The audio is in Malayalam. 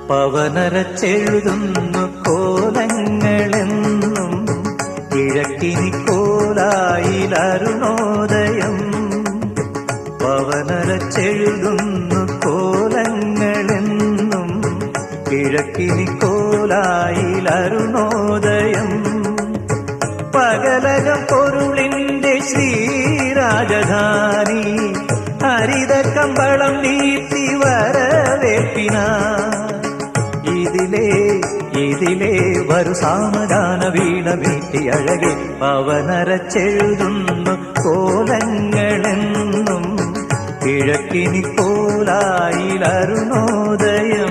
പവനരച്ചെഴുതുന്നു കോലങ്ങളെന്നും കിഴക്കിനി കോലായിലരുണോദയം. പവനരച്ചെഴുതുന്നു കോലങ്ങളെന്നും കിഴക്കിനി കോലായിലരുണോദയം. പകലകം പൊരുളിന്റെ ശ്രീരാജധാനി ഹരിത കമ്പളം നീട്ടി വരവേൽപ്പിനാ. ഇതിലേ വരു സാമഗാന വീണ വീട്ടി അഴകെ. പവനരച്ചെഴുതുന്നു കോലങ്ങളെന്നും കിഴക്കിനി കോലായിലരുണോദയം.